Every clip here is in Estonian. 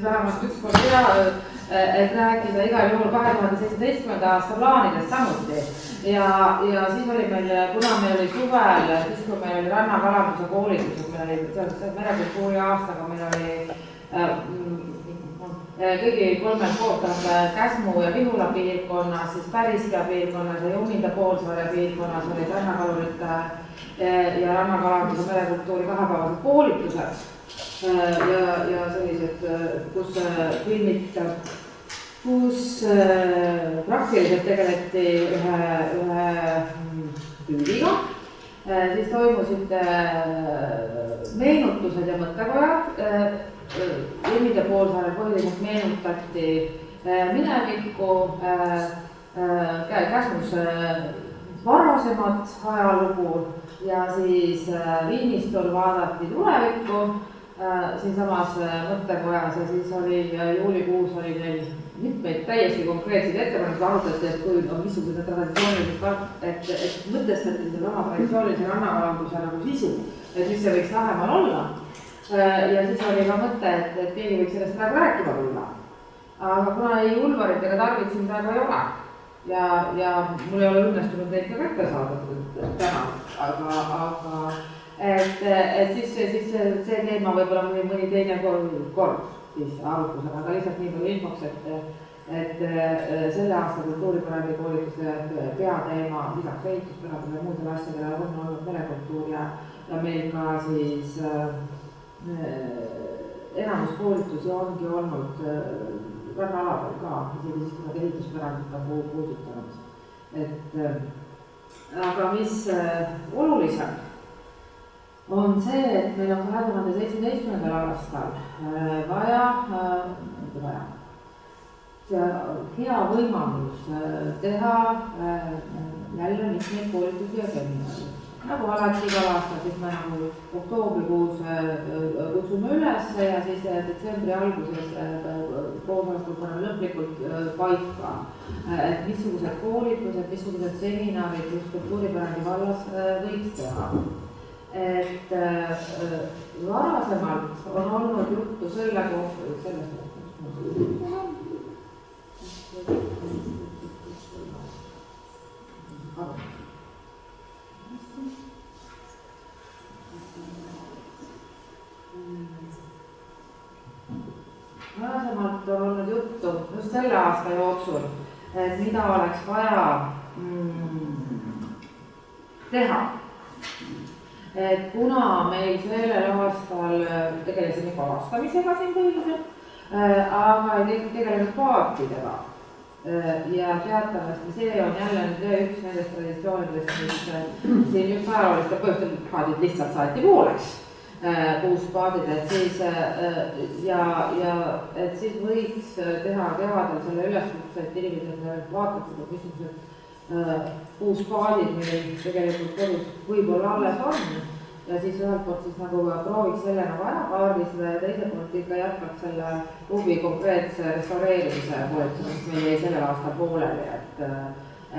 Vähemalt üks kord hea, et rääkida igal juhul 2017. aasta plaanidest samuti. Ja siis oli meil, kuna meil oli suvel, siis kui meil oli rannakalanduse koolitused, meil oli seoses merekultuuri aastaga, meil oli kõigi kolmel poolt Käsmu ja Vihula piirkonnas, siis Päriskea piirkonnas ja Juminda poolsaare piirkonnas olid rannakalurite ja rannakalanduse merekultuuri kahepäevased koolitused. Ja sellised, kus praktiliselt tegeleti ühe püüdiga, siis toimusid meenutused ja mõttekojad. Juminda poolsaarel põhiliselt meenutati minevikku, Käsmus varasemat ajalugu ja siis Viimistul vaadati tulevikku siinsamas mõttekojas ja siis oli juulikuus oli neil mitmeid täiesti konkreetseid ettepanekuid arutati, et kui missugused traditsioonilised, et mõtestati selle oma traditsioonilise rannakalanduse nagu sisu, et mis see võiks lähemal olla. Ja siis oli ka mõte, et keegi võiks sellest praegu rääkima tulla. Aga kuna ei Ulvarit ega Tarvit siin praegu ei ole ja mul ei ole õnnestunud neid ka kätte saada täna, aga siis see teema võib-olla mõni teine kord siis arutlusega, aga lihtsalt nii palju infoks, et selle aasta kultuuripärandi koolituste peateema lisaks ehituspäradele ja muudele asjadele on olnud merekultuur ja meil ka siis enamus koolitusi ongi olnud rannaaladel ka, isegi siis kui nad ehituspärandit on puudutanud. Aga mis olulisem on see, et meil on 2017. aastal vaja hea võimalus teha jälle mitmeid koolitusi ja seminari. Nagu alati igal aastal, siis me nagu oktoobrikuus kutsume üles ja siis detsembri alguses koosolekul paneme lõplikult paika, et missugused koolitused, missugused seminarid just kultuuripärandi vallas võiks teha. Et varasemalt on olnud juttu selle kohta, varasemalt on olnud juttu just selle aasta jooksul, et mida oleks vaja teha. Et kuna meil sellel aastal tegelesime kalastamisega siin põhiliselt, aga ei tegelenud paatidega. Ja teatavasti see on jälle üks nendest traditsioonidest, mis siin just ajalooliste põhjustel paadid lihtsalt saati pooleks, puuspaadid, et siis võiks teha kevadel selle üleskutse, et inimesed vaataksid, et missugused puuspaadid meil tegelikult kodus võib-olla alles on ja siis ühelt poolt siis nagu prooviks selle nagu ära kaardistada ja teiselt poolt ikka jätkaks selle klubi konkreetse restaureerimise koolituse, mis meil jäi sellel aastal pooleli,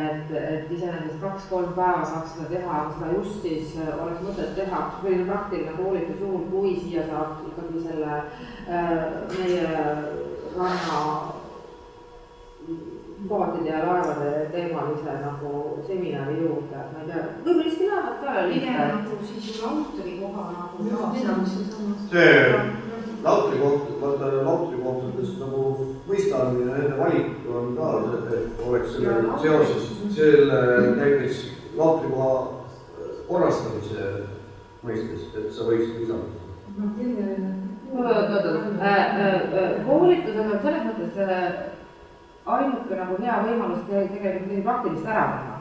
et iseenesest 2-3 päeva saaks seda teha, aga seda just siis oleks mõtet teha selline praktiline koolitus juhul, kui siia saab ikkagi selle meie ranna paatide ja laevade teemalise nagu seminari juurde, ma ei tea, võib-olla iski lähevad ka pigem nagu siis ju lautri koha nagu see lautrikohtades nagu mõistamine, nende valik on ka, et oleks selle seoses selle näiteks lautrikoha korrastamise mõistes, et sa võiksid lisada. Koolitused on selles mõttes ainuke nagu hea võimalus tegelikult nii praktilist ära teha.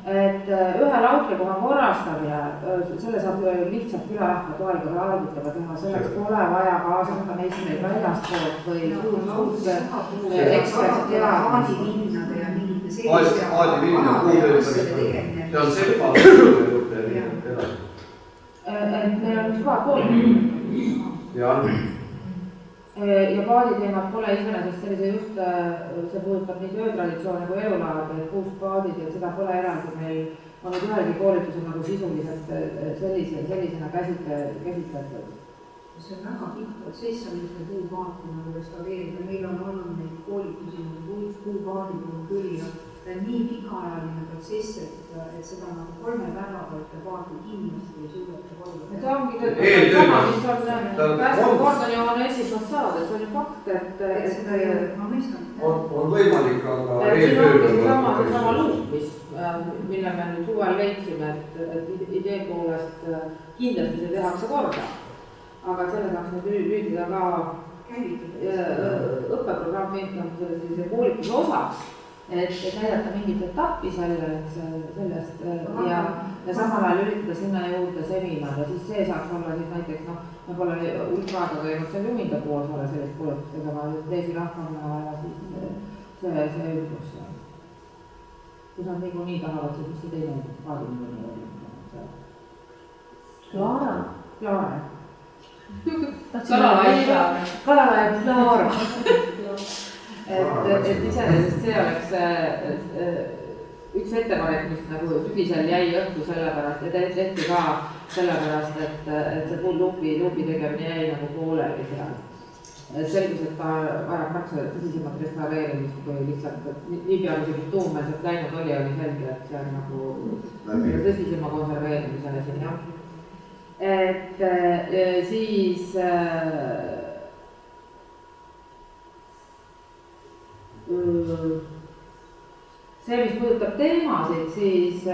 Et ühe lautrikoha korrastamine, selle saab lihtsalt külarahva toel ka raaditega teha, selleks pole vaja kaasata meistreid väljastpoolt või suurt ekspertteadmist. Aadivinna kuutöötamist, see on sepa et meil on üks paar koolitus. Ja paaditeemad pole iseenesest sellise just, see puudutab nii töötraditsioone kui elulaad, et puuspaadid ja seda pole eraldi meil on nüüd ühelgi koolitusel nagu sisuliselt sellisena käsitletud. see on väga pikk protsess, on ühte puupaati nagu restaureerida, meil on olnud neid koolitusi nagu puupaadi puhul küll ja ta on nii pikaajaline protsess, et seda nagu 3 päevaga ühte paati kindlasti ei suudeta kogu. See ongi sama, mis on päästekordoni esifassaad, see on ju fakt, et seda ju, ma mõistan. On võimalik, aga siin ongi sama luuk, mille me nüüd suvel leidsime, et idee poolest kindlasti see tehakse korda. Aga selle saaks nüüd lüüdida ka õppeprogrammi sellise koolituse osaks, et näidata mingit etappi sellest ja samal ajal üritada sinna juurde seminar ja siis see saaks olla siis näiteks, me pole hulk aega käinud seal Juminda poolsaare sellist koolitust tegema, teisi rahvana ja siis see ümbrus. Kui nad nii tahavad, siis mis see teine paadimine oli? Klaara. Kalalaev Klaara. Et iseenesest see oleks üks ettepanek, mis nagu sügisel jäi õhku sellepärast ja tehti ka sellepärast, et see luubi tegemine jäi nagu pooleli seal. Selgus, et ta vajab märksa tõsisemat restaureerimist, kui lihtsalt nii peale see tuummeelselt läinud oli selge, et see on nagu tõsisema konserveerimisele siin, jah. Et siis see, mis puudutab teemasid, siis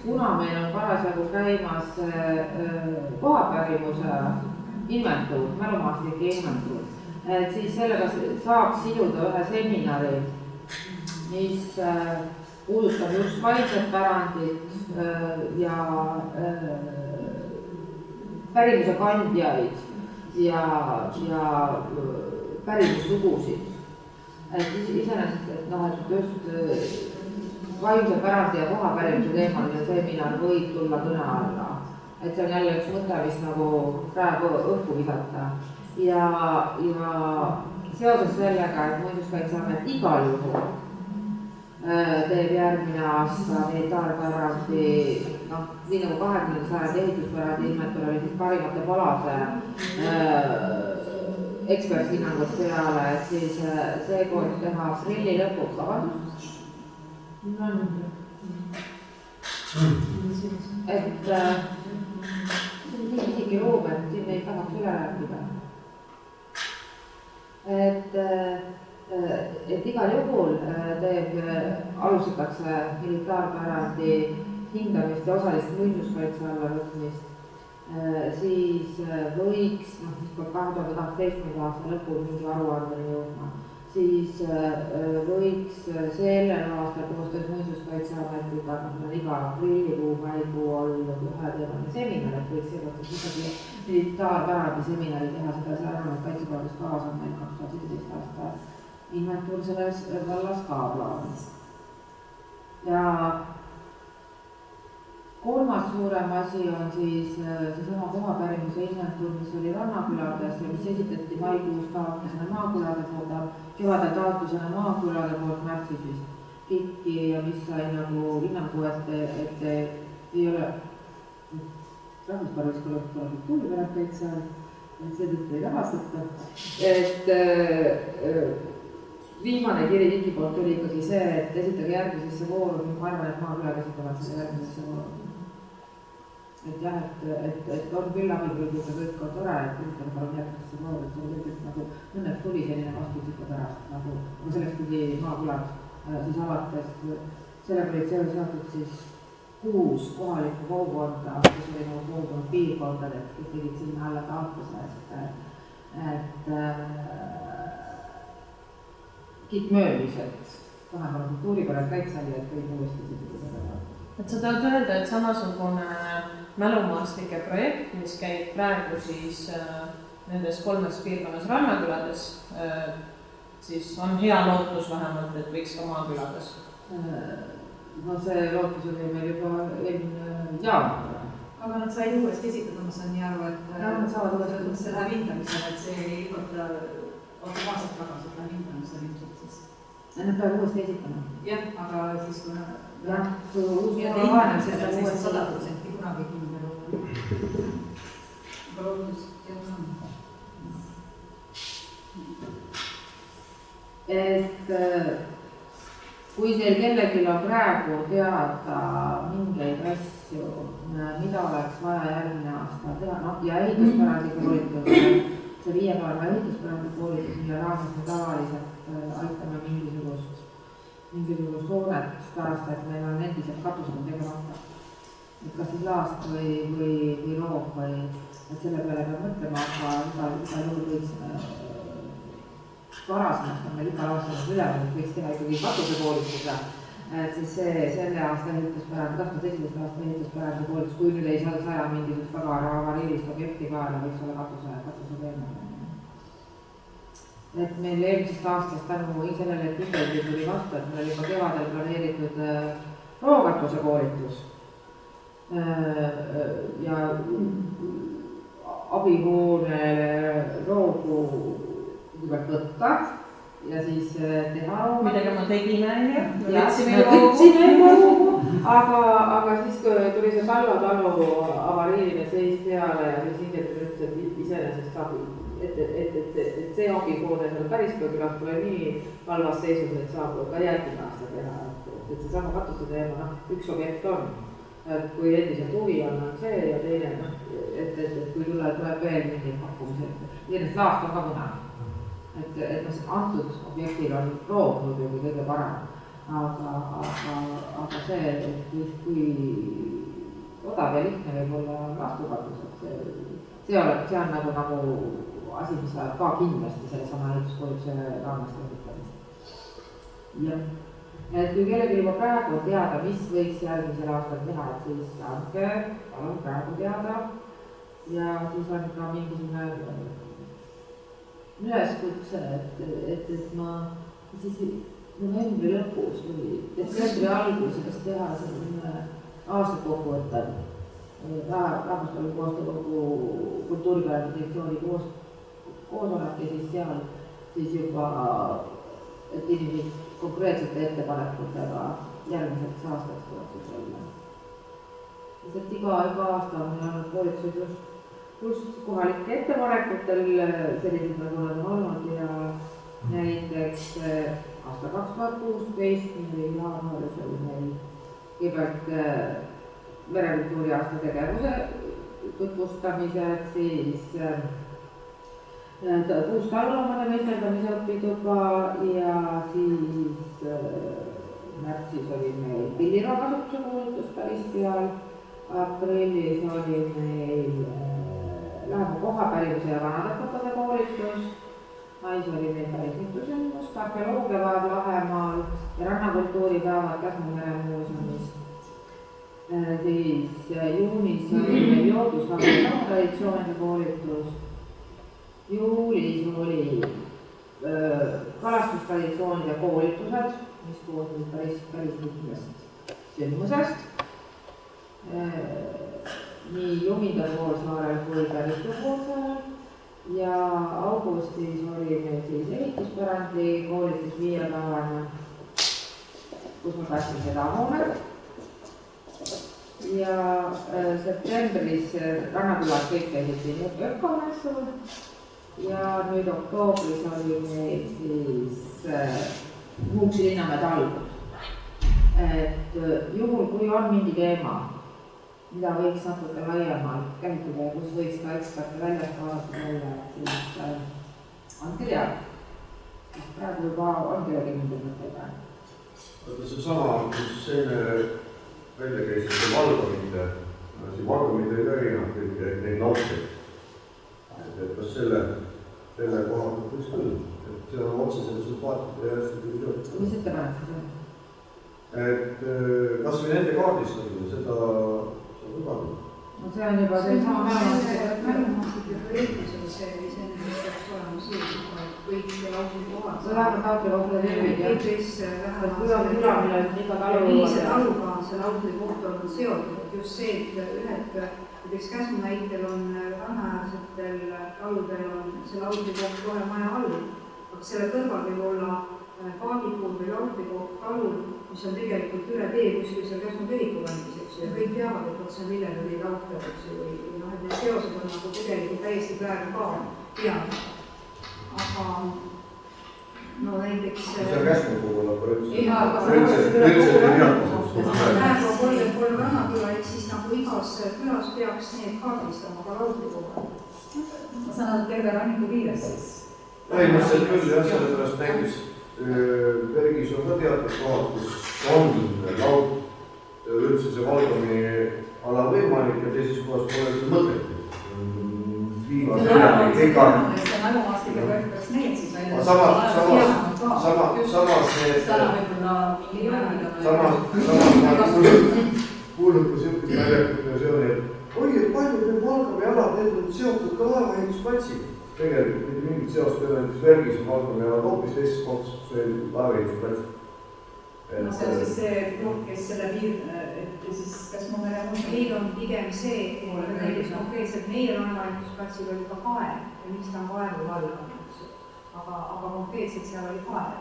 kuna meil on parasjagu käimas kohapärimuse inventuur, mälumaastike inventuur, et siis sellega saaks siduda ühe seminari, mis puudutab just vaimset pärandit ja pärimuse kandjaid ja pärimuslugusid. Et iseenesest, et just vaimse pärandi ja kohapärimise teemaline seminar võib tulla kõne alla. Et see on jälle üks mõte, mis nagu praegu õhku visata. Ja seoses sellega, et Muinsuskaitseamet igal juhul teeb järgmine aasta militaarpärandi, nii nagu 20. sajandi ehituspärandi inventuur oli siis parimate palade eksperthinnangut peale, et siis seekord teha aprilli lõpuks, vabandust. Et see on nii isegi ruum, et siin ei tahaks üle rääkida. Et igal juhul alustatakse militaarpärandi hindamist ja osalist muinsuskaitse alla võtmist. Siis võiks, mis peab 2018. aasta lõpul mingi aruandeni jõudma, siis võiks sellel aastal koostöös Muinsuskaitseametiga, iga aprillikuu, maikuu olnud üheteemaline seminar, et võiks seekord ikkagi militaarpärandi seminari teha seda sääravat kaitsekorduskavas on meil 2017. aasta inventuur selles vallas ka plaanis. Ja kolmas suurem asi on siis seesama kohapärimuse inventuur, mis oli Rannakülades ja mis esitati maikuus taotlusena maakülade poolt, kevadel taotlusena maakülade poolt märtsis vist KIK-i ja mis sai nagu hinnangu, et ei ole rahvusparvis kultuuripärandeid seal, et seetõttu ei rahastata. Et viimane kiri KIK-i poolt tuli ikkagi see, et esitage järgmisesse vooru, ma arvan, et maakülad esitavad selle järgmisesse vooru. Et jah, et on küll abigrupid ja kõik on tore, et ütleme palun järgmisesse vooru, et see oli kõik nagu õnnet tuli selline vastusika pärast, nagu selleks pidi maakülad siis alates, sellega olid seotud siis 6 kohalikku kogukonda, kes oli nagu kogukond piirkondadest, kes tegid sinna alla taotluse, et KIK möönis, et vähemalt kultuuripärand kaitsealijad kõik uuesti seda. Et sa tahad öelda, et samasugune mälumaastike projekt, mis käib praegu siis nendes 3 piirkonnas Rannakülades, siis on hea lootus vähemalt, et võiks ka maakülades? No see lootus oli meil juba eelmine jaanuar. Aga nad said uuesti esitada, ma saan nii aru, et nad saavad uuesti see läheb hindamisele, et see ei võtta automaatselt tagasi, et läheb hindamisele ilmselt siis. Nad peavad uuesti esitama. Jah, aga siis kui uus hindamisele on 100% kunagi kindel. et kui teil kellelgi on praegu teada mingeid asju, mida oleks vaja järgmine aasta teha, noh ja ehituspärase koolitus, see 5 päeva ehituspärase koolitus, mille raames me tavaliselt aitame mingisugust hoonet pärast, et meil on endiselt katused tegemata. Et kas siis laast või roog või et selle peale peab mõtlema, aga igal juhul võiks varasemast on meil igal aastal üleval, et võiks teha ikkagi katusekoolituse, et siis selle aasta ehituspärane, 2017 aasta ehituspärane koolitus, kui nüüd ei saa mingisugust väga avariilist objekti kaela, võiks olla katuse teema. Et meil eelmisest aastast tänu sellele, et Indelgi tuli vastu, et meil oli juba kevadel planeeritud rookatuse koolitus ja abihoonele roogu kõigepealt võtta ja siis teha roogu. Midagi ma tegime, võtsime roogu, aga siis tuli see Talva talu avariiline seis peale ja siis Indel ütles, et iseenesest saab, et see abihoone seal päris külas pole nii halvas seisus, et saab ka järgmine aasta teha. Et seesama katuse teema, üks objekt on. Et kui endiselt huvi on see ja teine, et kui tuleb veel mingid pakkumised, järgmist laast on ka põnev. Et antud objektil on roog muidugi kõige parem, aga see, et kui odav ja lihtne võib olla lastukatus, et see on nagu asi, mis saab ka kindlasti selle sama ehituskoolituse raames lõpetamist. Jah. Et kui kellelgi juba praegu on teada, mis võiks järgmisel aastal teha, et siis andke, palun praegu teada ja siis on ka mingisugune üleskutse, et ma siis novembri lõpus või detsembri alguses teha selline aastakokkuvõte Rahvusvahelise Koostöökogu kultuuripärandi direktsiooni koosolek ja siis seal siis juba, et inimesed konkreetsete ettepanekutega järgmiseks aastaks tuleb olla. Sest iga aasta on meil olnud koolitused just kohalike ettepanekutel sellised nagu nad on olnud ja näiteks aasta 2016 või jaanuaris oli meil kõigepealt merekultuuri aasta tegevuse tutvustamiseks, siis puustalloomade meisterdamise õpituba ja siis märtsis oli meil pilliraakasutuse koolitus päris peal, aprillis oli meil lähema kohapärimuse ja vanadepotade koolitus, mais oli meil päris mitu sündmust, arheoloogiapäev Lahemaal ja rannakultuuripäevad Käsmu-Mere muuseumis. Siis juunis oli meil jooduslaulu traditsioonide koolitus, juulis oli kalastustraditsioonide koolitused, mis koosnesid päris mitmest sündmusest. Nii Juminda poolsaarel kui Päristu poolsaarel ja augustis oli meil siis ehituspärandi koolitus 5-päevane, kus ma päästsin seda hoonet. Ja septembris Rannakülas kõik käisid siin ökomessul ja nüüd oktoobris oli meil siis Muuksi Linnamäe talgud. Et juhul, kui on mingi teema, mida võiks natuke laiemalt käsitleda ja kus võiks ka eksperte väljast vaadata välja, siis andke teada. Praegu juba on kellegi mingi mõttega. See sama, kus enne välja käisid see valgumite ei erinevalt neid nautid. Et kas selle koha pealt võiks küll, et see on otsesele sümpaatide ja hästi küll tööd. Mis ettepanek see on? Et kas või nende kaardistamine, seda lubada. No see on juba see sama mälumaastike projektisel see iseenesest peaks olema siis, kõik lausud kohad. See läheb taotle kohta tervid, jah. Kui on küla, millel iga talu millise taluga on see lausud koht olnud seotud, et just see, et näiteks Käsmu näitel on rannaäärsetel taludel on see lausud koht kohe maja all. Aga selle kõrval võib olla kaardipuud või lautritalul, mis on tegelikult üle tee kuskil seal Käsmu kiriku kandis, eks ju, ja kõik teavad, et vot see on Lilletuli lautri, eks ju, või noh, et need seosed on nagu tegelikult täiesti praegu ka teada. Aga no näiteks see on Käsmu puhul, aga üldse ei praegu on 33 rannaküla, ehk siis nagu igas külas peaks need kaardistama ka lautri kogu aeg. Ma saan aru terve ranniku piires siis? põhimõtteliselt küll jah, sellepärast näiteks Bergis on ka teatud kohad, kus on laut, üldse see Valgami ala võimalik ja teises kohas pole seda mõtet. See mälumaastike projekt peaks need siis välja. Samas kuulnud ka siuke naljakas versiooni, et oi, et palju need Valgami alad, need on seotud ka laevaehitusplatsiga. Tegelikult mitte mingit seost ei ole, näiteks Bergis on Valgami alad hoopis teises kohas, kus veel laevaehitusplats. No see on siis see grupp, kes selle piir, et siis kas mu mere on? Meil on pigem see, et näiteks konkreetselt meie laevaehitusplatsil oli ka kaev ja miks ta on kaevu valganud, aga konkreetselt seal oli kaev.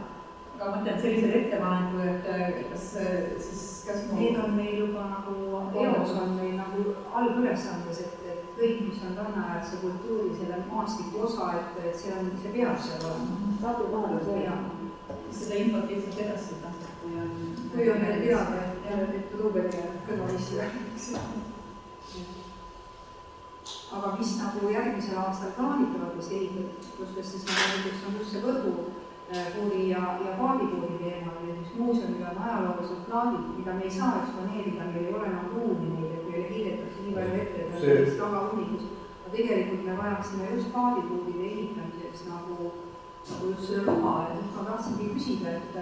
Aga mõtlen sellised ettepaneku, et kas siis kas mu... Need on meil juba nagu, eos on meil nagu algülesandes, et kõik, mis on rannaäärse kultuuri, selle maastiku osa, et see peab seal olema. Tadu kohale see. Seda infot lihtsalt edastada. Kui on meil teada, et Ruubeni kõrvalisse. Aga mis nagu järgmisel aastal plaanitavates ehitustes, siis näiteks on just see võrgupuuri ja paadikuuri teema, mis muuseumil on ajaloolised plaadid, mida me ei saa eksponeerida, meil ei ole enam ruumi neid, et meile heidetakse nii palju ette, et on taga hunnikus. Aga tegelikult me vajaksime just paadikuuride ehitamiseks nagu just selle luba, et ma tahtsingi küsida, et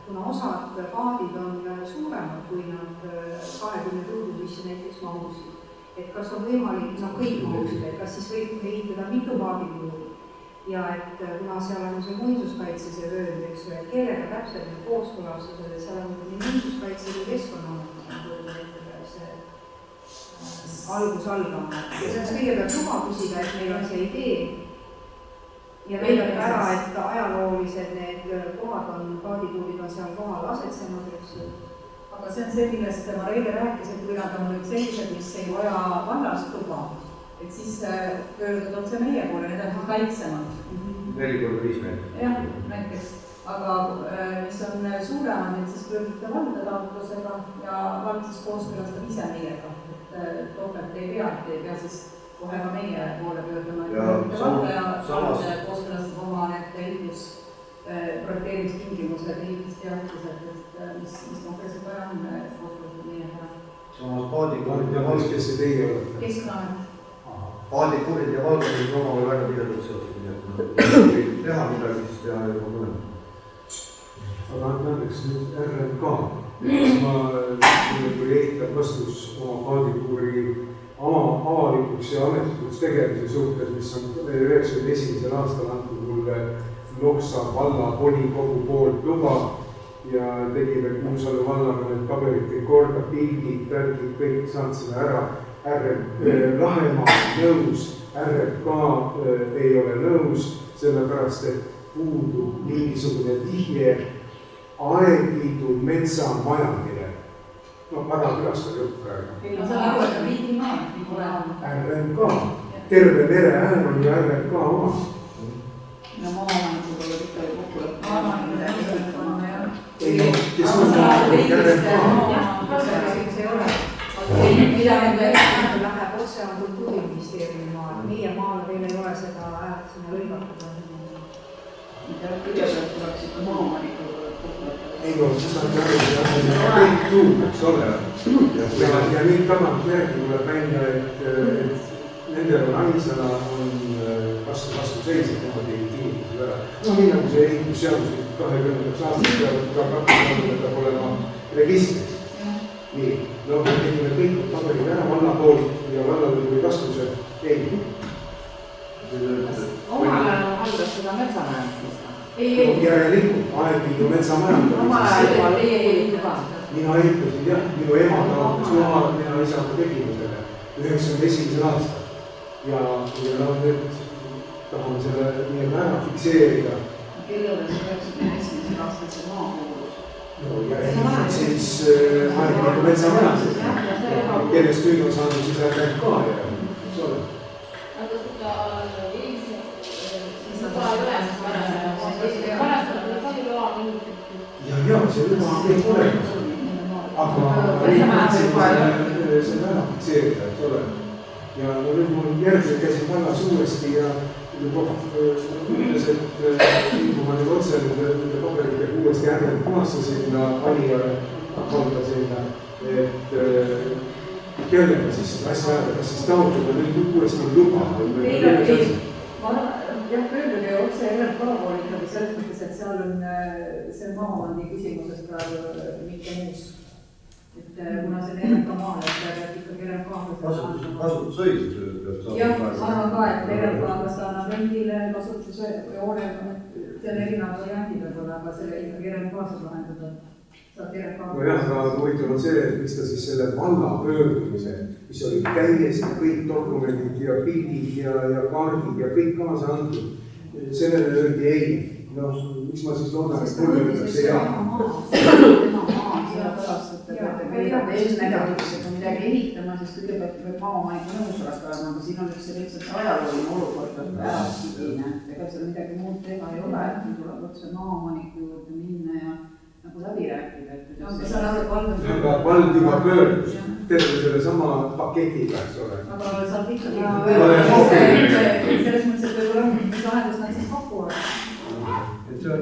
kuna osad paadid on suuremad, kui nad 20 tuudu sisse näiteks mahusid, et kas on võimalik, kõik mahusid, et kas siis võib ehitada mitu paadikuuri ja et kuna seal on see muinsuskaitse see vöönd, eks ju, et kellega täpselt need kooskõlastused, et seal on nii muinsuskaitse kui Keskkonnaamet see algus algama. Ja see on kõigepealt luba küsida, et meil on see idee ja näidata ära, et ajaloolised need kohad on, paadikuurid on seal kohal asetsenud, eks ju. Aga see on see, millest ma Reede rääkis, et kui nad on nüüd sellised, mis ei vaja vallast luba, et siis pöördud otse meie poole, need on väiksemad. 4x5 meetrit. Jah, näiteks. Aga mis on suuremad, et siis pöördute valda taotlusega ja vald siis kooskõlastab ise meiega. Et topelt ei pea siis kohe ka meie poole pöörduma. Ja kooskõlastab oma need projekteerimistingimused, ehitusteatised, mis konkreetselt vaja on kooskõlastab meiega. Samas paadikuurid ja valgad, kes see teie olete? Keskkonnaamet. Paadikuurid ja valgad on omavahel väga tihedalt seotud, nii et teha midagi, siis teha juba mõned. Aga näiteks nüüd RMK, ma kui eitab vastus oma paadikuuri avalikuks ja ametlikuks tegemise suhtes, mis on 1991. aastal antud mulle Loksa valla volikogu poolt luba ja tegime Kuusalu vallaga need paberid kõik korda, pildid, tärgid, kõik saatsime ära. Lahemaa nõus, RMK ei ole nõus, sellepärast et puudub mingisugune vihje Aedliidu metsamajandile. No väga külasta jutt praegu. Ma saan aru, et riigimaa. RMK, terve mere äär on ju RMK oma. No maaomanikud olid ikka kokkuleppu. Maaomanikud jah. Ei, kes on RMK? Mida läheb otse on Kultuuriministeeriumi maal, meie maal veel ei ole seda häält sinna lõigatud. Kõigepealt tuleks ikka maaomanikud kokkuleppu. Ei no, seda on kõik tuum, eks ole. Ja nüüd tagant järgi tuleb välja, et nendel on ainsana vastu seisnud niimoodi tingimused ära. No nii nagu see ehitusseaduslik 20. aastal peab olema registris. Nii, no me tegime kõik paberid ära valla poolt ja vallal tuli vastuse ei. Omal ajal haldas seda metsamajandust. Järelikult, Aedliidu metsamajandus. Omal ajal teie juba. Mina ehitasin jah, minu ema taotas loa, mina isaga tegime selle 91. aastal. Ja nüüd tahame selle nii ära fikseerida. Kellele see 91. aastal see maa kuulus? ja siis ametliku metsamajandus, kellest nüüd on saanud siis RMK ja eks ole. aga seda ja see luba on kõik olemas, aga see on ära fikseerida, eks ole. ja no nüüd mul järgmine käisin vallas uuesti ja ütles, et kui ma nüüd otse nende paberitega uuesti RMK-sse sinna valijale avaldasin, et kellega siis asja ajada, kas siis taotleda nüüd uuesti luba? jah, pöörduge otse RMK poole ikkagi selles mõttes, et seal on see maaomandi küsimuses praegu mitte muus. Et kuna see on RMK maal, et ikkagi RMK kasutusõigus peab saama. jah, ma arvan ka, et RMK, kas ta annab rendile kasutusjoone, see on erinevad variandid võib-olla, aga selle ikkagi RMK saab lahendada. nojah, aga huvitav on see, et miks ta siis selle valla pöördumise, mis oli täiesti kõik dokumendid ja pildid ja kaardid ja kõik kaasa antud, sellele öeldi ei. noh, miks ma siis loodan, et mulle öeldakse jaa? tema maa, sellepärast, et kõigepealt eelnädalus, et on midagi ehitama, siis kõigepealt peab maaomaniku nõusolek olema, aga siin on üks lihtsalt ajalooline olukord, et ärasidine, ega seal midagi muud teha ei ole, et tuleb otse maaomaniku juurde minna ja nagu läbi rääkida, et aga vald juba pöördus terve selle sama paketiga, eks ole. aga saab ikkagi selles mõttes, et võib-olla mis lahendust nad siis pakuvad. et see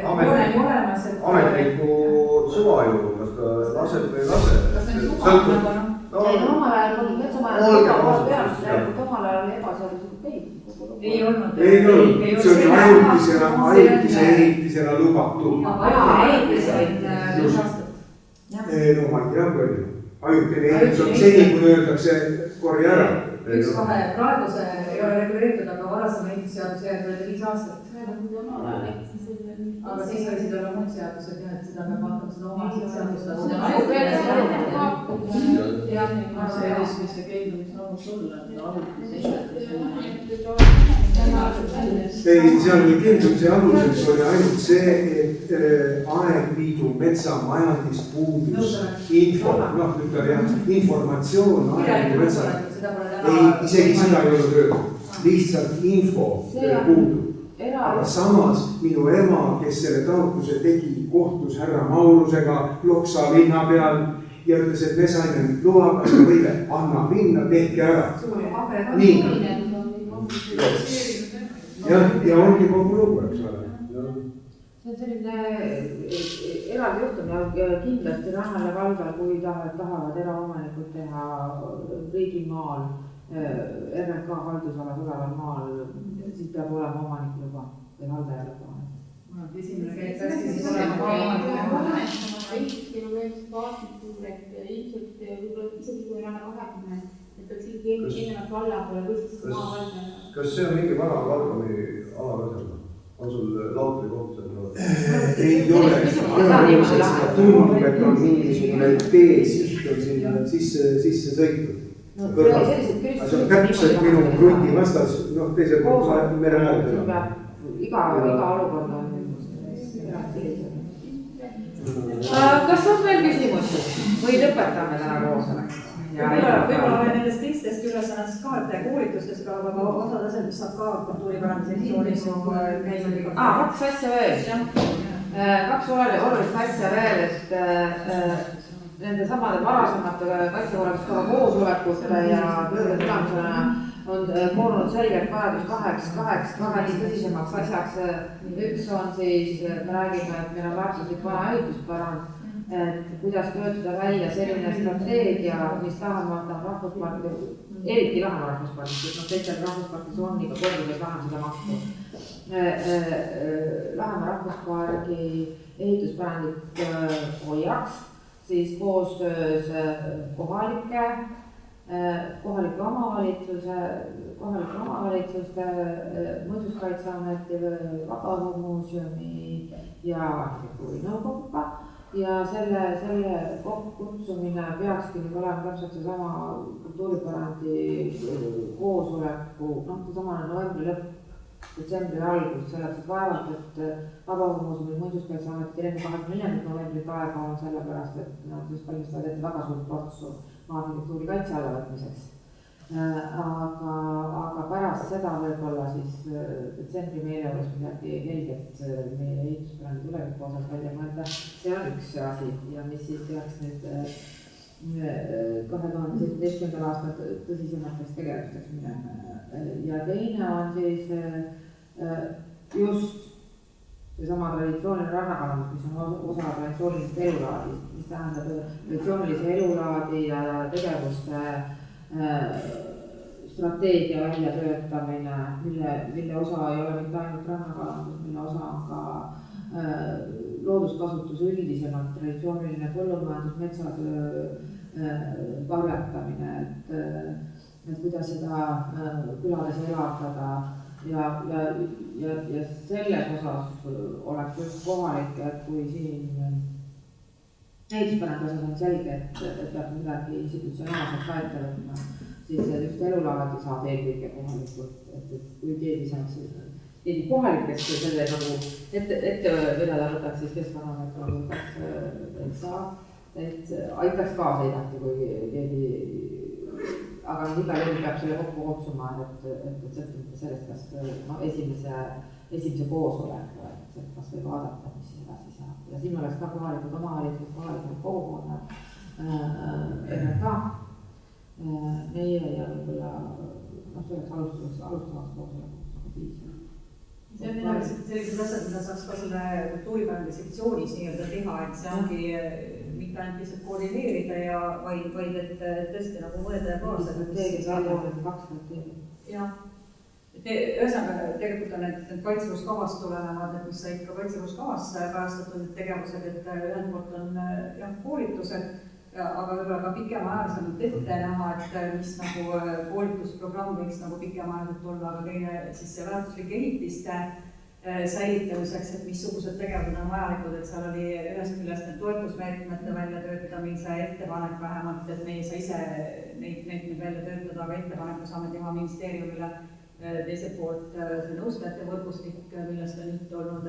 on ametniku suva ju, kas ta laseb või ei lase. kas neil suva on, aga noh? omal ajal oli metsamajandus peale, omal ajal oli ebaseaduslikult teid. ei olnud, see oli ajutise ehitisena lubatud. aga ehitis on 5 aastat. no ma ei tea palju, ajutine ehitis on seni, kui öeldakse korja ära. 1-2, praegu see ei ole reguleeritud, aga varasema ehitusseaduse järgi oli 5 aastat. aga siis võisid olla muud seadused jah, et seda peab vaatama seda oma seadustada. see eeskisse keeldumisnormus olla, ei, seal oli keeldumise aluseks oli ainult see, et Aegviidu metsamajandis puudus info, noh, ütleme jah, informatsioon Aegviidu metsamajandis. ei, isegi seda ei olnud öeldud, lihtsalt info puudub. aga samas minu ema, kes selle taotluse tegi, kohtus härra Maurusega Loksa linna peal ja ütles, et me saime loa, kas me võime, anna minna, tehke ära. nii. ja ongi kogu lugu, eks ole. see on selline eraldi juhtum ja kindlasti Rämmele valdal, kui tahavad eraomanikud teha riigimaal, RMK haldusalas oleval maal, siis peab olema omaniku luba või haldaja luba. esimene käib hästi, siis olema maaomaniku. ehituskeeluveebis kaarditud, et ilmselt võib-olla isegi kui ei ole 20, et peaks ikkagi eelnevalt valla poole võistlust maavalda. kas see on mingi vana Valgami alarasem? on sul lautri koht seal? ei ole, tundub, et on mingisugune teesiht on sinna sisse sõitud. see on täpselt minu krundi vastas, noh teisel pool mere määrda. iga olukord on kas on veel küsimusi või lõpetame täna koosolek? võib-olla nendest teistest ülesannetest ka, et koolitustest ka, aga osad asjad, mis saab ka kultuuripärandise editsioonis käinud. 2 asja veel. 2 olulist asja veel, et nende samade varasemate kaitsekorralduskava koosolekute ja tööde tulemusena on koorunud selgelt vajadus kaheks tõsisemaks asjaks. üks on siis, me räägime, et meil on väärtuslik vana ehituspärand, et kuidas töötada välja selline strateegia, mis Lahemaa rahvusparki, eriti Lahemaa rahvusparki, sest teistel rahvusparkis on ikka kordades vähem seda mahtu. Lahemaa rahvuspargi ehituspärandit hoiaks siis koostöös kohalike omavalitsuste, Muinsuskaitseameti, Vabaõhumuuseumi ja arhitektuurinõukoguga. ja selle kokkukutsumine peakski nüüd olema täpselt seesama kultuuripärandi koosoleku, noh, seesamane novembri lõpp detsembri algust, selleks, et vaevalt, et Vabaõhumuuseumil Muinsuskaitseametil enne 24. novembrit aega on, sellepärast et nad just valmistavad ette väga suurt portsu maarhitektuuri kaitse alla võtmiseks. Aga pärast seda võib-olla siis detsembri meeleolus midagi helget meie ehituspärandi tuleviku osas välja mõelda. See on üks asi ja mis siis peaks nüüd 2017. aastal tõsisemateks tegevusteks minema. Ja teine on siis just seesama traditsiooniline rannakalandus, mis on osa traditsioonilisest elulaadist, mis tähendab traditsioonilise elulaadi ja tegevuste strateegia väljatöötamine, mille osa ei ole mitte ainult rannakalandus, mille osa on ka looduskasutus üldisemalt, traditsiooniline põllumajandus, metsatöö, karjatamine, et kuidas seda külades elavdada ja selles osas oleks just kohalik, et kui siin ehituspärandi osas on selge, et peab midagi institutsionaalselt ka ette võtma, siis just elulaadi saab eelkõige kohalikult, et kui keegi saaks keegi kohalikest selle nagu ette vedada võtaks, siis Keskkonnaamet võtaks, et aitaks kaasa igati, kui keegi, aga igal juhul peab selle kokku kutsuma, et sõltumata sellest, kas esimese koosoleku, et kas või vaadata, mis siin edasi saab. Ja siin oleks ka kohalikud omavalitsused, kohalikud kogukonnad, RMK, meie ja võib-olla selleks alustavaks koosolekuks piisab. See on minu arvates sellised asjad, mida saaks ka selle kultuuripärandi sektsioonis nii-öelda teha, et see ongi mitte ainult lihtsalt koordineerida ja vaid et tõesti nagu mõelda ja kaasa. Jah, ühesõnaga tegelikult on need kaitsevuskavast tulenevad, et mis said ka kaitsevuskavas kajastatud need tegevused, et ühelt poolt on koolitused, aga võib-olla ka pikemaajaliselt ette näha, et mis nagu koolitusprogramm võiks nagu pikemaajaliselt olla, aga teine siis see väärtuslike ehitiste säilitamiseks, et missugused tegevused on vajalikud, et seal oli ühest küljest need toetusmeetmete väljatöötamise ettepanek vähemalt, et me ei saa ise neid välja töötada, aga ettepaneku saame teha ministeeriumile. Teiselt poolt see nõustajate võrgustik, millest on juttu olnud,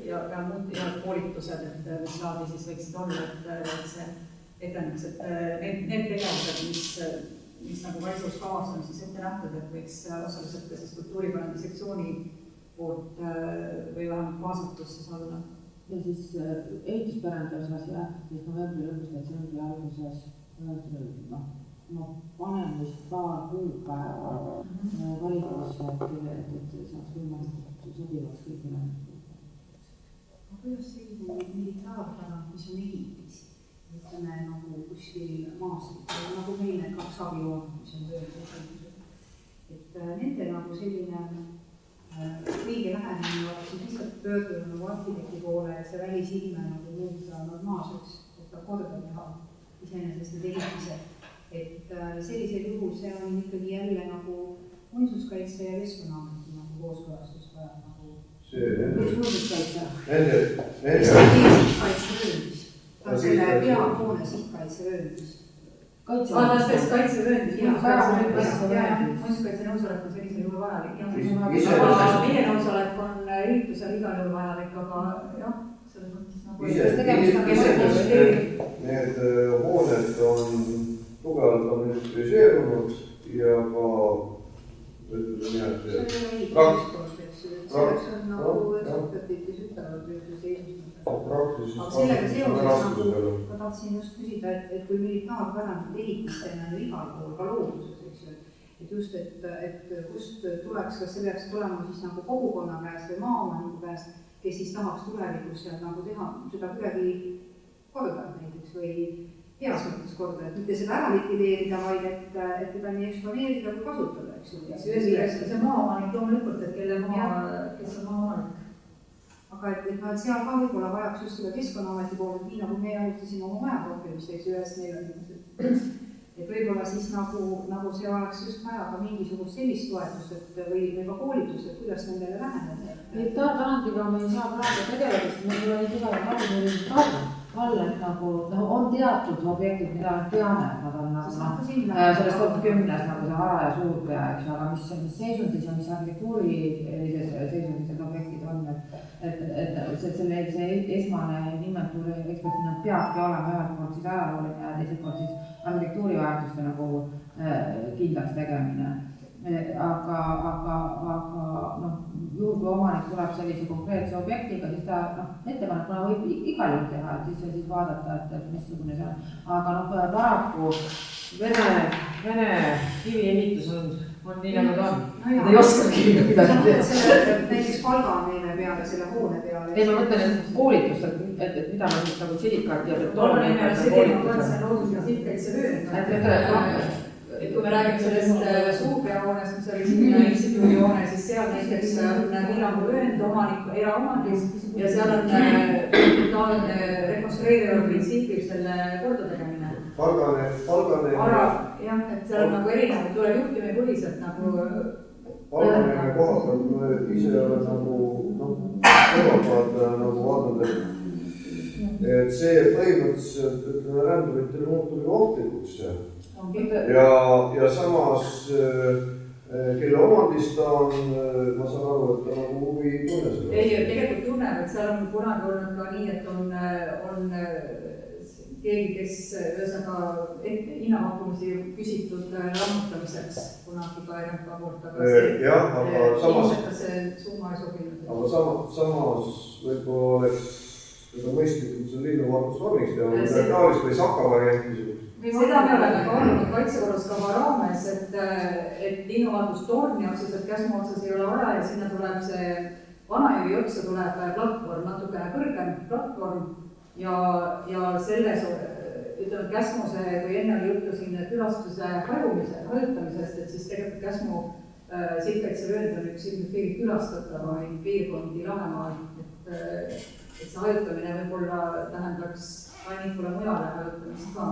ja muud koolitused, et mis laadi siis võiksid olla, et see edeneks, et need tegevused, mis nagu kaitsevuskavas on siis ette nähtud, et võiks osaliselt ka siis kultuuripärandi sektsiooni poolt või vähemalt kaasatus siis olla. Ja siis ehituspärandi osas jah, siis novembri lõpus, detsembri alguses panen vist paar kuupäeva valikusse, et saaks võimalikult sobivaks kõigile. Kuidas selline militaarpärand, mis on ehitis, ütleme nagu kuskil maastik, nagu meil need 2 abijooned, mis on tööd, et nende nagu selline õige lähenemine oleks lihtsalt pöörduda nagu arhitekti poole, et see välisilme nagu muuta normaalseks, et ta korda teha iseenesest need ehitised. Et sellisel juhul see on ikkagi jälle nagu muinsuskaitse ja Keskkonnaameti nagu kooskõlastust vaja nagu sihtkaitsevööndis. Ta on selle peahoone sihtkaitsevööndis. Kaitsevööndis, muinsuskaitse nõusolek on sellisel juhul vajalik. Meie nõusolek on ehitusel igal juhul vajalik, aga jah, selles mõttes nagu need hooned on tugevalt administriseerunud ja ka selleks on nagu ekspertid, kes ütlevad, aga sellega seoses ma tahtsin just küsida, et kui militaarpärandid ehitistena on igal pool ka looduses, eks ju, et just, et kust tuleks, kas see peaks tulema siis nagu kogukonna käest või maaomaniku käest, kes siis tahaks tulevikus nagu teha seda kuidagi korda näiteks või heas mõttes korda, et mitte seda ära likvideerida, vaid et teda nii eksponeerida kui kasutada, eks ju. See maaomanik loomulikult, et kelle maa, kes on maaomanik. Aga et seal ka võib-olla vajaks just seda Keskkonnaameti poole, nii nagu me alustasime oma majaprogrammist, eks ju, ühest meil on et võib-olla siis nagu see oleks just vaja ka mingisugust sellist toetust, et või ka koolitust, et kuidas nendele läheneda. Hektaartasandiga me ei saa praegu tegeleda, sest meil ei ole nii tugevat haldusjuhist all, et nagu on teatud objektid, mida me teame, et nad on sellest top 10 nagu see Vara ja Suurpea, eks, aga mis seisundis ja mis arhitektuurilises seisundis need objektid on, et see esmane inventuuri ekspertina peabki olema ühelt poolt siis ajalooline ja teiselt poolt siis arhitektuuriväärtuste nagu kindlaks tegemine. Aga juhul kui omanik tuleb sellise konkreetse objektiga, siis ta ettepanekuna võib igal juhul teha, et siis vaadata, et missugune see on. Aga paraku Vene kiviehitus on nii nagu ta on. Nad ei oskagi midagi teha. Näiteks palgameele peale, selle hoone peale. Ei, ma mõtlen, et koolitust, et mida ma siis nagu silikat ja betooni et kui me räägime sellest Suurpeahoonest, mis oli sinna instituudi hoone, siis seal näiteks on piiranguvöönd eraomandis ja seal on rekonstrueerival printsiipil selle kordategemine. Palgane. Jah, et seal on nagu erinevad, tuleb juhtumipõhiselt nagu. Palgane kohalt ma ise olen kõrvalt nagu vaadanud, et see põhimõtteliselt, ütleme, ränduritele muutub ohtlikuks. Ja samas, kelle omandist ta on, ma saan aru, et ta nagu huvi ei tunne seda. Ei, tegelikult tunneb, et seal on kunagi olnud ka nii, et on keegi, kes ühesõnaga hinnapakkumisi küsitud lammutamiseks kunagi ka RMK poolt. Jah, aga samas... see summa ei sobinud. Aga samas võib-olla oleks mõistlikult see linnuvaatusvormiks teha, või taolist või Saka varianti. Seda me oleme ka olnud kaitsekorraskava raames, et linnuvaatustorn ja otseselt Käsmu otsas ei ole vaja ja sinna tuleb see Vanajõgi otsa tuleb platvorm, natukene kõrgem platvorm ja selles, ütleme Käsmuse, kui enne oli juttu siin külastuse hajutamisest, et siis tegelikult Käsmu sihtkaitsevöönd on üks ilmselt külastatavaid piirkondi Lahemaal, et see hajutamine võib-olla tähendaks Annikule mujale hajutamist ka.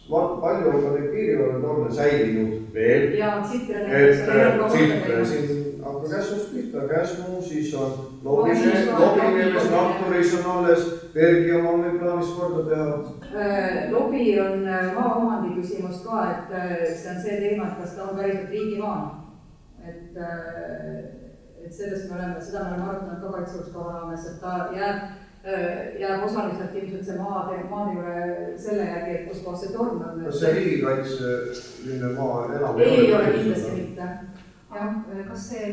Palju on ka neid piirivalvetorne säilinud veel. Ja Tsitre siin hakka Käsmust pihta, Käsmu, siis on Lobinemes, Nahturis on alles, Bergi oma meil plaanis korda teha. Lobi on maaomandi küsimus ka, et see on see teema, et kas ta on päriselt riigimaa. Et sellest me oleme arutanud ka kaitsekorraskava raames, et ta jääb osaliselt ilmselt see maade juurde selle järgi, et kus kohas see torn on. Kas see riigikaitseline maa enam ei ole kindlasti mitte. Kas see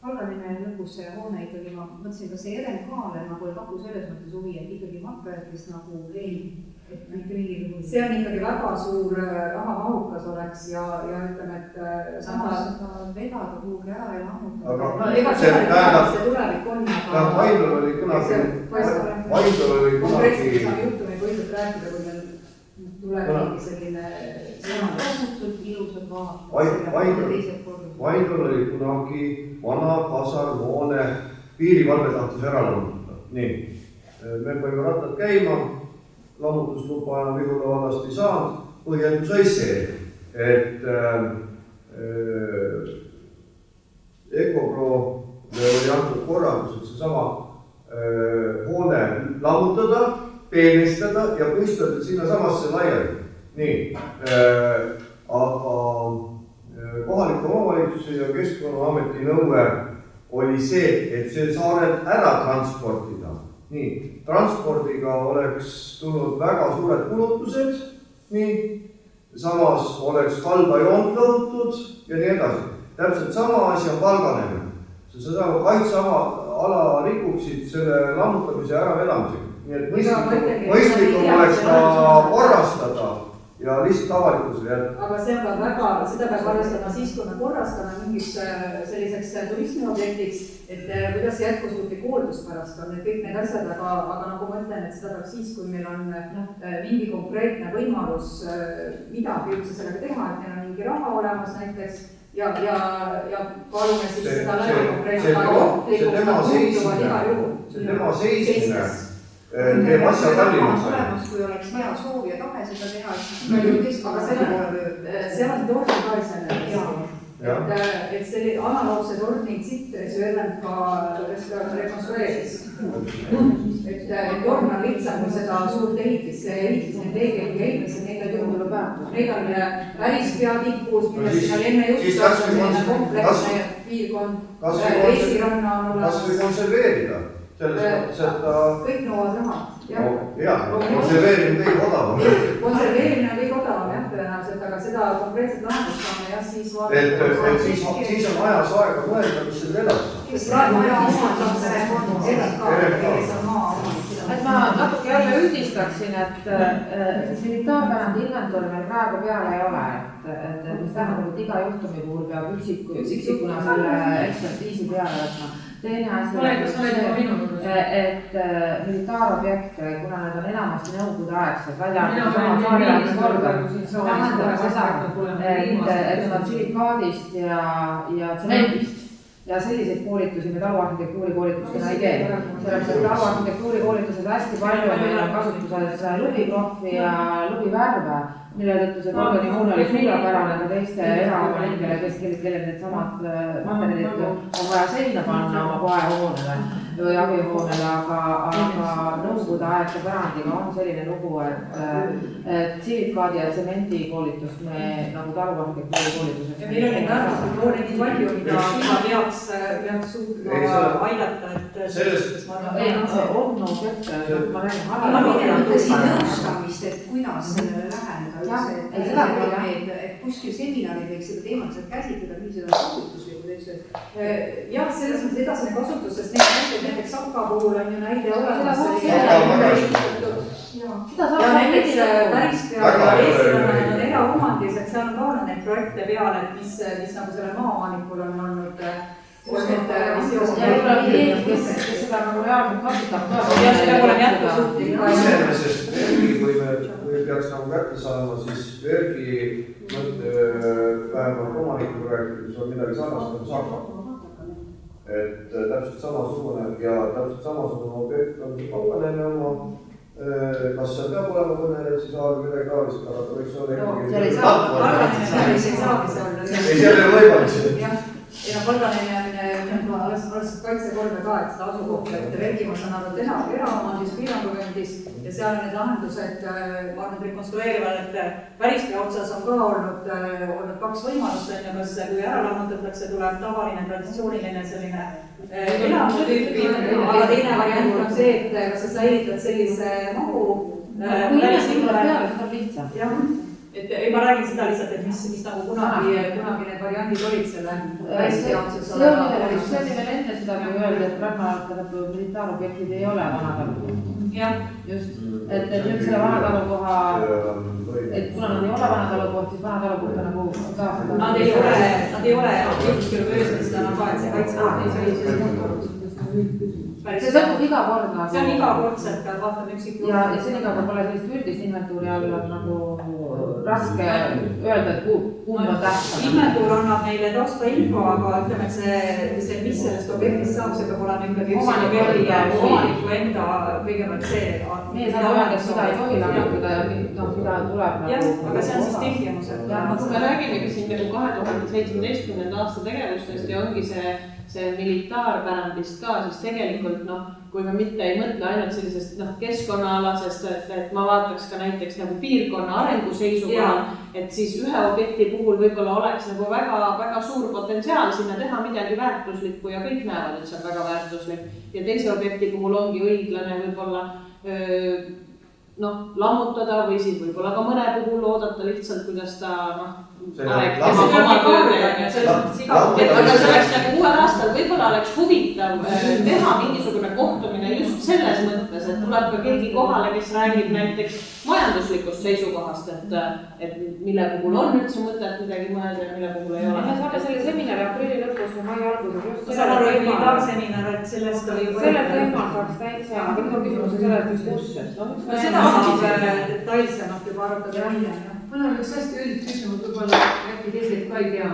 Palganime lõpus see hoone ikkagi, ma mõtlesin, kas see RMK-le nagu ei paku selles mõttes huvi, et ikkagi makrajatest nagu see on ikkagi väga suur rahamahukas oleks ja ütleme, et samas vedada kuhugi ära ja lammutada. Aga see tulevik on, aga Vaindol oli kunagi konkreetselt saame juhtumi põhiliselt rääkida, kui meil tuleb mingi selline kasutatud ilusad maad. Vaindol oli kunagi vana kasarhoone piirivalve tahtis ära lammutada. Nii, me panime rattad käima, lammutusluba enam Vihula vallast ei saanud, põhjendus oli see, et Ecopro oli antud korraldus, et seesama hoone lammutada, peenestada ja puistada sinna samasse laiali. Nii, aga kohaliku omavalitsuse ja Keskkonnaameti nõue oli see, et see saarelt ära transportida. Nii, transpordiga oleks tulnud väga suured kulutused, nii, samas oleks kaldajoont lõhutud ja nii edasi. Täpselt sama asi on Palganeme. Seda kaitseala rikuksid selle lammutamise ja äravedamisega. Nii et mõistlikum oleks ka korrastada ja lihtsalt avalikkusele jätta. Aga see on ka väga, seda peab arvestama siis, kui me korrastame mingiks selliseks turismiobjektiks, et kuidas see jätkusuutlik hooldus pärast on, et kõik need asjad, aga nagu ma ütlen, et seda peab siis, kui meil on mingi konkreetne võimalus midagi üldse sellega teha, et meil on mingi raha olemas näiteks ja palume siis seda läbi konkreetselt, aga ohtlikult nad muutuvad igal juhul. See tema seismine teeb asja kallimaks. olemas, kui oleks vaja soovi ja tahe seda teha, siis palju aga seal on torn ka iseenesest. Et see analoogse torni Citres ju RMK rekonstrueeris. Et torn on lihtsam kui seda suurt ehitist, see ehitis need leegiga ehitisi, neid on päris peatipus, millest siin oli enne juttu, selline kompleksne piirkond, Eesti ranna on olemas. Kas või konserveerida? Kõik nõuavad raha. Konserveerimine kõige odavam. Konserveerimine on kõige odavam jah, tõenäoliselt, aga seda konkreetset lahendust saame jah, siis vaadata. Siis on ajas aega mõelda, mis selle edasi. Kes maja omandatakse RMK, kes on maa omandatakse. Et ma natuke jälle üldistaksin, et militaarpärandi inventuuri meil praegu peale ei ole, et mis tähendab, et iga juhtumi puhul peab üksikuna selle ekspertiisi peale võtma. Teine asi on see, et militaarobjekte, kuna need on enamasti nõukogudeaegsed, välja tähendab seda, et nad silikaadist ja tsemendist ja selliseid koolitusi me taluarhitektuuri koolitustena ei tee. Selleks, et taluarhitektuuri koolitused hästi palju meil on kasutuses lubikloppi ja lubivärve, mille tõttu see kolmenimuun oli suurepärane ka teiste eraomanikele, kellel need samad materjalid on vaja seina panna oma poehoonele või abihoonele, aga nõukogude aegse pärandiga on selline lugu, et silikaadi ja tsemendi koolitust me nagu taluarhitektuuri koolituseks. Ja meil on neid väärtuskultuure nii palju, mida peaks suutma aidata, et selles on objekte, ma räägin nõustamist, et kuidas sellele läheneda, et kuskil seminarid võiks seda teemaliselt käsitleda, millised on kasutuslikud, eks. Jah, selles mõttes edasine kasutus, sest näiteks Saka puhul on ju näide olemas. Ja näiteks päris peale Eestil on eraomandis, et seal on ka neid projekte peale, et mis nagu selle maaomanikul on olnud kes seda nagu reaalselt kasutab. Ja seda pole jätkusuutlik. Iseenesest vergi, kui me peaks nagu kätte saama, siis vergi vähemalt omaniku rääkides on midagi sarnast nagu Saka. Et täpselt samasugune objekt on kaugeneme oma, kas seal peab olema kõnele, et siis aega midagi taolist, aga ta võiks olla ikkagi... Ei, seal ei ole võimalik. Ja Valganeine alles kaitsekolme ka, et seda asukohta, et vergi ma saan aru eraomandis, piiranguvööndis ja seal on need lahendused, ma arvan, rekonstrueerivad, et pärispea otsas on ka olnud kaks võimalust, kas kui ära lammutatakse, tuleb tavaline traditsiooniline selline elamutüüpi, aga teine variant on see, et kas sa säilitad sellise mahu. Kui inimesed tuleb peale, seda on lihtsam. Et ei, ma räägin seda lihtsalt, et mis nagu kunagi need variandid olid selle hästi otsas. See oli veel enne seda, kui öeldi, et Rannalaatalu militaarobjektid ei ole vanatalu. Jah. Just, et nüüd selle vanatalu koha, et kuna nad ei ole vanatalu koht, siis vanatalu kohta nagu taastada. Nad ei ole kuskil pöösmist, nad on see kaitsekoht ei sellise muutunud. See sõltub iga kord nagu. See on iga kordselt, vaatame üksik ja senikaua pole sellist üldist inventuuri all nagu raske öelda, et kumb on tähtsam. Inventuur annab meile tausta info, aga ütleme, et see, mis sellest objektist saab, see peab olema ikkagi omaniku enda kõigepealt see. Meie saab öelda, et seda ei tohi langetada ja mida tuleb. Jah, aga see on siis tingimus. Kui me räägimegi siin 2017. aasta tegevustest ja ongi see militaarpärandist ka, siis tegelikult kui me mitte ei mõtle ainult sellisest keskkonnaalasest, et ma vaataks ka näiteks nagu piirkonna arengu seisukohal, et siis ühe objekti puhul võib-olla oleks nagu väga suur potentsiaal sinna teha midagi väärtuslikku ja kõik näevad, et see on väga väärtuslik. Ja teise objekti puhul ongi õiglane võib-olla lammutada või siis võib-olla ka mõne puhul oodata lihtsalt, kuidas ta oma tööle. Aga see oleks nagu uuel aastal võib-olla oleks huvitav teha mingisugune kohtumine just selles mõttes, et tuleb ka keegi kohale, kes räägib näiteks majanduslikust seisukohast, et mille puhul on üldse mõtet midagi mõelda ja mille puhul ei ole. Me saame selle seminari aprilli lõpus või mai alguses just selle militaarseminar, et sellest oli selle teemal saaks täitsa, aga nüüd on küsimus selles kus. Seda saab detailsemalt juba arutada hiljem. Mul on üks hästi üldist küsimus, võib-olla äkki teised ka ei tea.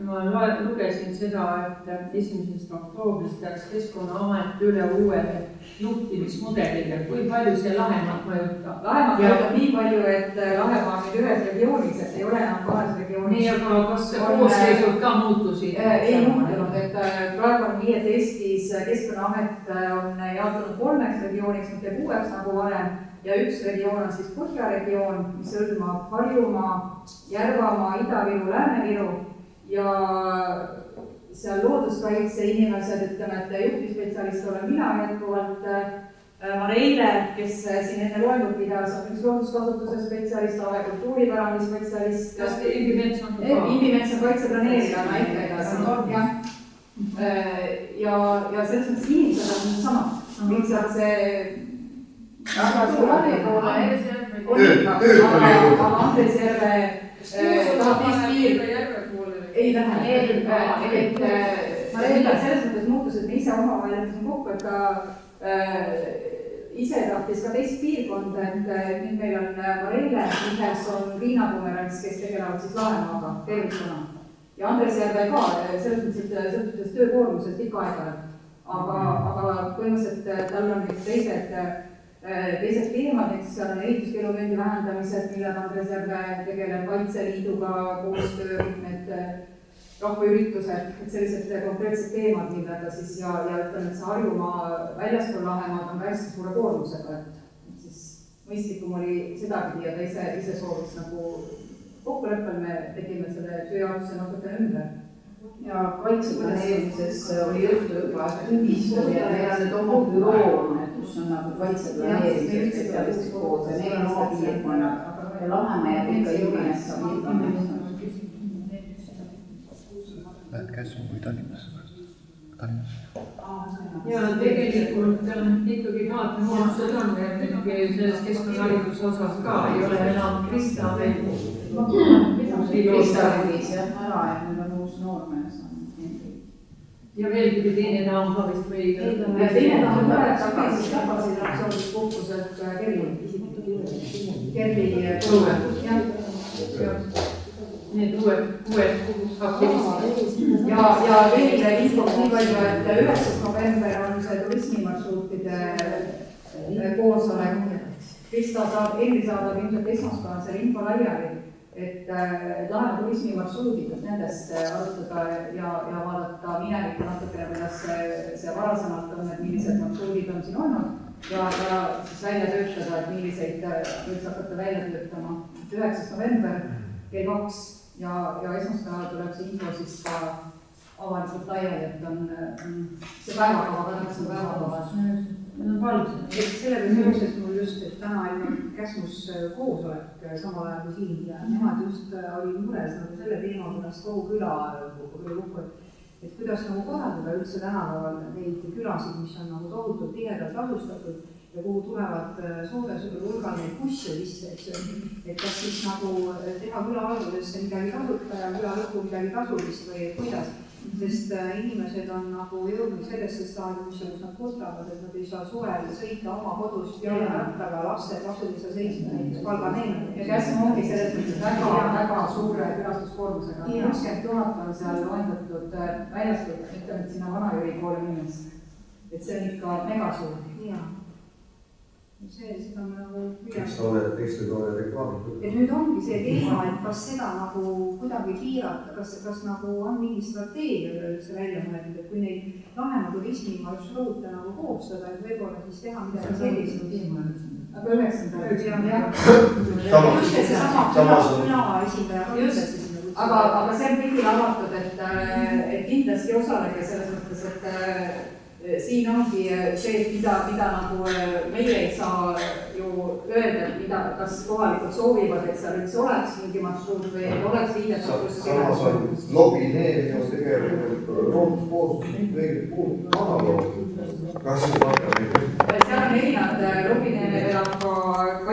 Ma lugesin seda, et 1. oktoobrist läks Keskkonnaamet üle uuele juhtimismudeliga, kui palju see Lahemaa mõjutab? Lahemaa mõjutab nii palju, et Lahemaa on nüüd ühes regioonis, et ei ole enam kahes regioonis. nii, aga kas koosseisud ka muutusid? Ei muutunud, et praegu on nii, et Eestis Keskkonnaamet on jaotunud 3 regiooniks, mitte 6 nagu varem, ja üks regioon on siis Põhja regioon, mis hõlmab Harjumaa, Järvamaa, Ida-Viru, Lääne-Viru ja seal looduskaitse inimesed, ütleme, et juhtispetsialist olen mina jätkuvalt, Mareile, kes siin enne loengut pidas, on üks looduskasutuse spetsialist, kultuuripärandi spetsialist. kas Imbimets on ka? Imbimets on kaitseplaneerija, ma ikka edasi. Ja selles mõttes inimesed on samad. Lihtsalt see väga suur aga Andresjärve ei lähe. Selles mõttes muutus, et me ise omavahel leppisime kokku, et ka ise tahtis ka teist piirkonda, et nüüd meil on Mareile, ühes on Riina Pomerants, kes tegelevad siis Lahemaaga tervikuna. Ja Andresjärve ka, selles mõttes, et sõltudes töökoormusest ikka aeg-ajalt. Aga põhimõtteliselt tal on nüüd teised firmad, eks seal on ehituskeeluvööndi vähendamised, millega Andresjärve tegeleb Kaitseliiduga, koostöö, need rahvaüritused, et sellised konkreetsed teemad, millega siis ja ütleme, et see Harjumaa väljaspool Lahemaad on ka hästi suure koormusega, et siis mõistlikum oli sedapidi ja ta ise soovis nagu kokkuleppel me tegime selle tööjaotuse natukene ümber. Ja kaitseplaneerimises oli juttu juba ühistöö ja meil on nüüd oma büroo, kus on nagu kaitseplaneerimise spetsialistid koos ja neil on oma piirkonnad ja Lahemaa jääb ikka Jõgevessa piirkonnast. Lähed Kässu või Tallinnas? ja tegelikult ikkagi vaatemuutused on selles keskkonnahariduse osas ka, ei ole enam Krista meil. Krista võis jah ära, et nüüd on uus noormees. ja veelgi teine naam ka vist või? Teine naam on tagasi fraktsioonist puhkuselt Kerli Kõuve. Need uued aktivistid. Ja veel infoks nii palju, et 9. november on see turismimarsruutide koosolek. Krista saadab ilmselt esmaspäeval selle info laiali, et Lahemaa turismimarsruudid, et nendest arutada ja vaadata minevikku natukene, kuidas see varasemalt on, et millised marsruudid on siin olnud ja siis välja töötada, et milliseid võiks hakata välja töötama. 9. november kell 2 ja esmaspäeval tuleb see info siis ka avalikult laiali, et on see päevakava, võetakse päevakava. Sellega seoses mul just, et täna oli Käsmus koosolek samal ajal kui siin ja nemad just oli mures nagu selle teema, kuidas kogu küla kokku, et kuidas nagu korraldada üldse tänapäeval neid külasid, mis on nagu tohutult tihedalt asustatud ja kuhu tulevad suurel hulgal neid busse sisse, et kas siis nagu teha küla algusesse midagi tasuta ja küla lõppu midagi tasulist või kuidas. Sest inimesed on nagu jõudnud sellesse staadiumisse, kus nad kustavad, et nad ei saa suvel sõita oma kodust jalgrattaga, lapsed ei saa seisma näiteks Palganeemel. Ja Käsmu ongi selles mõttes väga suure külastuskoormusega. 60 000 on seal loendatud väljastud, ütleme, et sinna Vana-Jüri kooli minnes. Et see on ikka mega suur. Seda on nagu teiste toole reklaamid. Et nüüd ongi see teema, et kas seda nagu kuidagi piirata, kas nagu on mingi strateegia üleüldse välja mõeldud, et kui neid Lahemaa turismimarsruute nagu koostada, et võib-olla siis teha midagi sellist. Aga 9. Just, et seesama küla esindaja. Aga see on kõigile avatud, et kindlasti osalege selles mõttes, et siin ongi see, mida nagu meie ei saa ju öelda, mida, kas kohalikud soovivad, et seal üldse oleks mingi marsruut või oleks liidetud. Samas on lobineerimine tegelikult looduspoolsus, veelgi puudub maha. Kas see seal on erinevad lobineerijad, aga